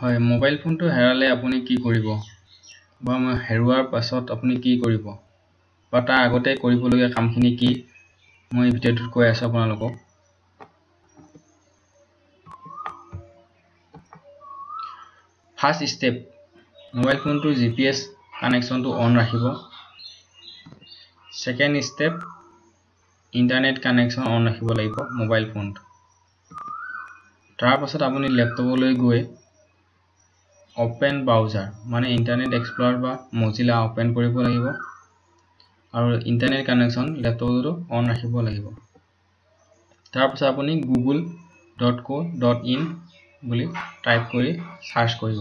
হয়, মোবাইল ফোনটো হেৰালে আপুনি কি কৰিব? বা হেৰুৱাৰ পাছত আপুনি কি কৰিব? বা তাৰ আগতে কৰিবলগীয়া কামখিনি কি? মই এই ভিডিঅ'টোত কৈ আছোঁ আপোনালোকক। ফাৰ্ষ্ট ষ্টেপ, মোবাইল ফোনটোৰ GPS কানেকশ্যনটো অন ৰাখিব। Second step, internet connection on ৰাখিব লাগিব মোবাইল ফোনটো। তাৰ পাছত আপুনি লেপটপলৈ গৈ অপেন ব্ৰাউজাৰ মানে ইণ্টাৰনেট এক্সপ্ল'ৰাৰ বা মজিলা অপেন কৰিব লাগিব আৰু ইণ্টাৰনেট কানেকশ্যন লেপটপতো অন ৰাখিব লাগিব। তাৰপাছত আপুনি google.co.in বুলি টাইপ কৰি চাৰ্চ কৰিব।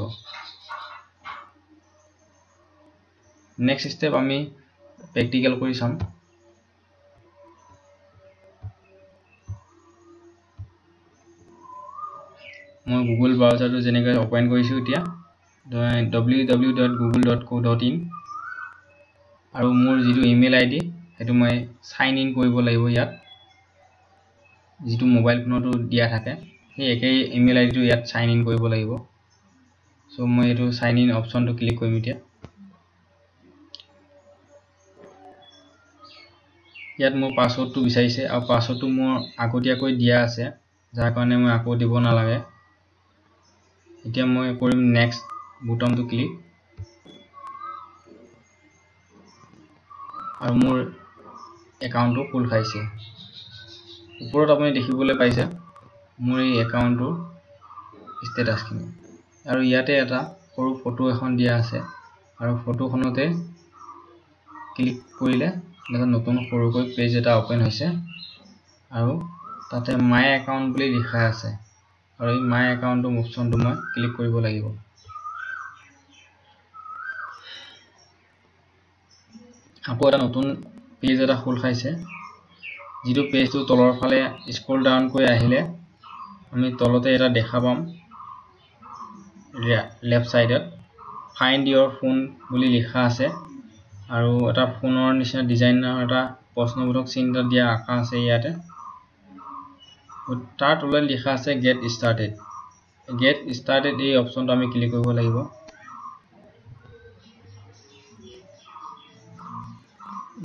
নেক্সট ষ্টেপ আমি প্ৰেক্টিকেল কৰি চাম। মই গুগল ব্ৰাউজাৰটো যেনেকৈ অপেন কৰিছোঁ এতিয়া www.google.co.in আৰু মোৰ যিটো ইমেইল ID সেইটো মই সাইন ইন কৰিব লাগিব ইয়াত যিটো মোবাইল ফোনতো দিয়া থাকে সেই একেই ইমেইল আইডিটো ইয়াত সাইন ইন কৰিব লাগিব। সো মই এইটো সাইন ইন অপচনটো ক্লিক কৰিম এতিয়া। ইয়াত মোৰ পাছৱৰ্ডটো বিচাৰিছে আৰু পাছৱৰ্ডটো মোৰ আগতীয়াকৈ দিয়া আছে যাৰ কাৰণে মই আকৌ দিব নালাগে। এতিয়া মই কৰিম নেক্সট বুটামটো ক্লিক আৰু মোৰ একাউণ্টটো খোল খাইছে। ওপৰত আপুনি দেখিবলৈ পাইছে মোৰ এই একাউণ্টটোৰ ষ্টেটাছখিনি আৰু ইয়াতে এটা সৰু ফটো এখন দিয়া আছে আৰু ফটোখনতে ক্লিক কৰিলে এটা নতুন সৰুকৈ পেজ এটা ওপেন হৈছে আৰু তাতে মাই একাউণ্ট বুলি লিখা আছে আৰু এই মাই একাউণ্টটো অপচনটো মই ক্লিক কৰিব লাগিব। আকৌ এটা নতুন পেজ এটা খোল খাইছে যিটো পেজটো তলৰ ফালে স্ক্ৰল ডাউন কৰি আহিলে আমি তলতে এটা দেখা পাম লেফট সাইডত ফাইণ্ড ইয়ৰ ফোন বুলি লিখা আছে আৰু এটা ফোনৰ নিচিনা ডিজাইনৰ এটা প্ৰশ্নবোধক চিহ্ন দিয়া আঁকা আছে ইয়াতে। তাৰ তলত লিখা আছে গেট ষ্টাৰ্টেড। এই অপচনটো আমি ক্লিক কৰিব লাগিব।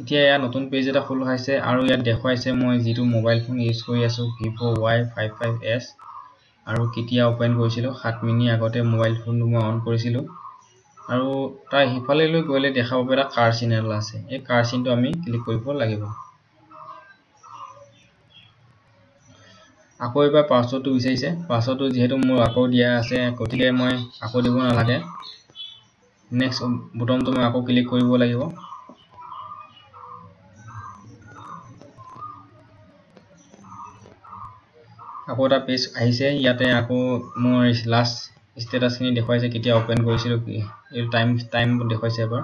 এতিয়া ইয়াত নতুন পেজ এটা খোল খাইছে আৰু ইয়াত দেখুৱাইছে মই যিটো মোবাইল ফোন ইউজ কৰি আছো Vivo Y55s আৰু কেতিয়া ওপেন কৰিছিলোঁ 7 মিনিট আগতে মোবাইল ফোনটো মই অন কৰিছিলোঁ আৰু তাৰ হিফালে লৈ গ'লে দেখা পাব এটা কাৰ চিন এটা আছে। এই কাৰ চিনটো আমি ক্লিক কৰিব লাগিব। আকৌ এবাৰ পাছৱৰ্ডটো বিচাৰিছে। পাছৱৰ্ডটো যিহেতু মোৰ আকৌ দিয়া আছে গতিকে মই আকৌ দিব নালাগে। নেক্সট বুটামটো মই আকৌ ক্লিক কৰিব লাগিব। আকৌ এটা পেজ আহিছে ইয়াতে আকৌ মোৰ লাষ্ট ষ্টেটাছখিনি দেখুৱাইছে কেতিয়া ওপেন কৰিছিলোঁ এই টাইম দেখুৱাইছে এবাৰ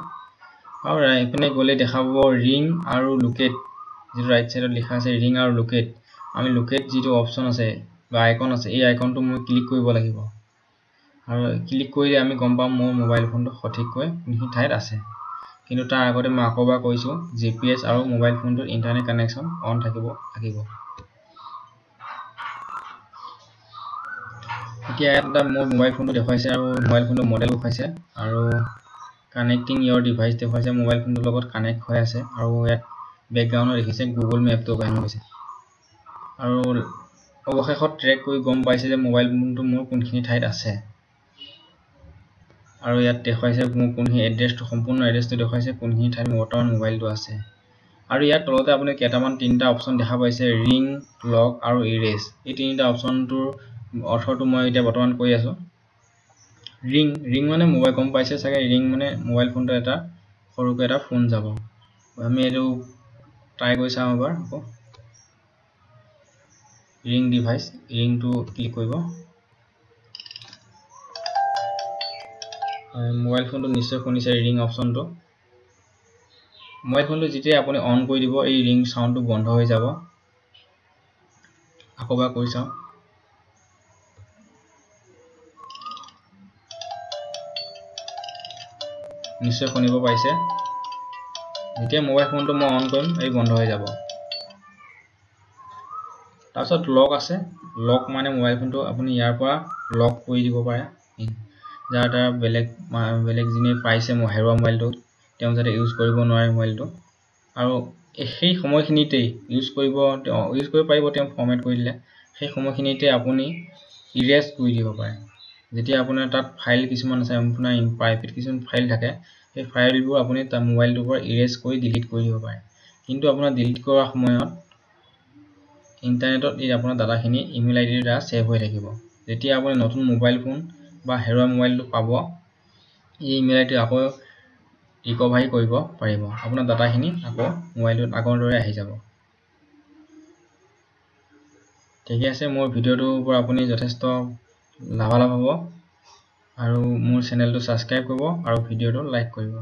আৰু এইপিনে গ'লে দেখা পাব ৰিং আৰু লোকেট যিটো ৰাইট সাইডত লিখা আছে ৰিং আৰু লোকেট। আমি লোকেট যিটো অপচন আছে বা আইকন আছে এই আইকনটো মই ক্লিক কৰিব লাগিব আৰু ক্লিক কৰিলে আমি গম পাম মোৰ মোবাইল ফোনটো সঠিককৈ কোনখিনি ঠাইত আছে। কিন্তু তাৰ আগতে মই আকৌ এবাৰ কৈছোঁ GPS আৰু মোবাইল ফোনটোৰ ইণ্টাৰনেট কানেকশ্যন অন থাকিব লাগিব। এতিয়া এটা মোৰ মোবাইল ফোনটো দেখুৱাইছে আৰু মোবাইল ফোনটো মডেল দেখুৱাইছে আৰু কানেক্টিং ইয়ৰ ডিভাইচ দেখুৱাইছে মোবাইল ফোনটোৰ লগত কানেক্ট হৈ আছে আৰু ইয়াত বেকগ্ৰাউণ্ডত দেখিছে গুগল মেপটো অপেন হৈছে আৰু অৱশেষত ট্ৰেক কৰি গম পাইছে যে মোবাইল ফোনটো মোৰ কোনখিনি ঠাইত আছে আৰু ইয়াত দেখুৱাইছে মোৰ কোনখিনি এড্ৰেছটো সম্পূৰ্ণ এড্ৰেছটো দেখুৱাইছে কোনখিনি ঠাইত বৰ্তমান মোবাইলটো আছে আৰু ইয়াত তলতে আপুনি তিনিটা অপচন দেখা পাইছে ৰিং লক আৰু ইৰেজ। এই তিনিটা অপচনটোৰ অৰ্থটো মই এতিয়া বৰ্তমান কৈ আছোঁ। ৰিং মানে মোবাইল গম পাইছে চাগে ৰিং মানে মোবাইল ফোনটো এটা সৰুকৈ এটা ফোন যাব। আমি এইটো ট্ৰাই কৰি চাওঁ এবাৰ আকৌ ৰিং ডিভাইচ ৰিংটো ক্লিক কৰিব। মোবাইল ফোনটো নিশ্চয় শুনিছে ৰিং অপচনটো। মোবাইল ফোনটো যেতিয়া আপুনি অন কৰি দিব এই ৰিং সাউণ্ডটো বন্ধ হৈ যাব। আকৌ এবাৰ কৰি চাওঁ। নিশ্চয় শুনিব পাইছে। যেতিয়া মোবাইল ফোনটো মই অন কৰিম এই বন্ধ হৈ যাব। তাৰপিছত লক আছে। লক মানে মোবাইল ফোনটো আপুনি ইয়াৰ পৰা লক কৰি দিব পাৰে। যাৰ দ্বাৰা বেলেগ যিনি পাইছে হেৰুৱা মোবাইলটো তেওঁ যাতে ইউজ কৰিব নোৱাৰে মোবাইলটো আৰু সেই সময়খিনিতেই ইউজ কৰিব পাৰিব তেওঁ ফৰ্মেট কৰি দিলে সেই সময়খিনিতে আপুনি ইৰেজ কৰি দিব পাৰে যেতিয়া আপোনাৰ তাত ফাইল কিছুমান আছে আপোনাৰ প্ৰাইভেট কিছুমান ফাইল থাকে সেই ফাইলবোৰ আপুনি তাৰ মোবাইলটোৰ পৰা ইৰেজ কৰি ডিলিট কৰি দিব পাৰে কিন্তু আপোনাৰ ডিলিট কৰাৰ সময়ত ইণ্টাৰনেটত এই আপোনাৰ ডাটাখিনি ইমেইল আইডিৰ দ্বাৰা সেভ হৈ থাকিব যেতিয়া আপুনি নতুন মোবাইল ফোন বা হেৰুৱা মোবাইলটো পাব এই ইমেইল আইডি আকৌ ৰিকভাৰি কৰিব পাৰিব আপোনাৰ ডাটাখিনি আকৌ মোবাইলটোত আগৰ দৰে আহি যাব ঠিক আছে মোৰ ভিডিঅ'টোৰ পৰা আপুনি যথেষ্ট লাভালাভ হ'ব আৰু মোৰ চেনেলটো ছাবস্ক্ৰাইব কৰিব আৰু ভিডিঅ'টো লাইক কৰিব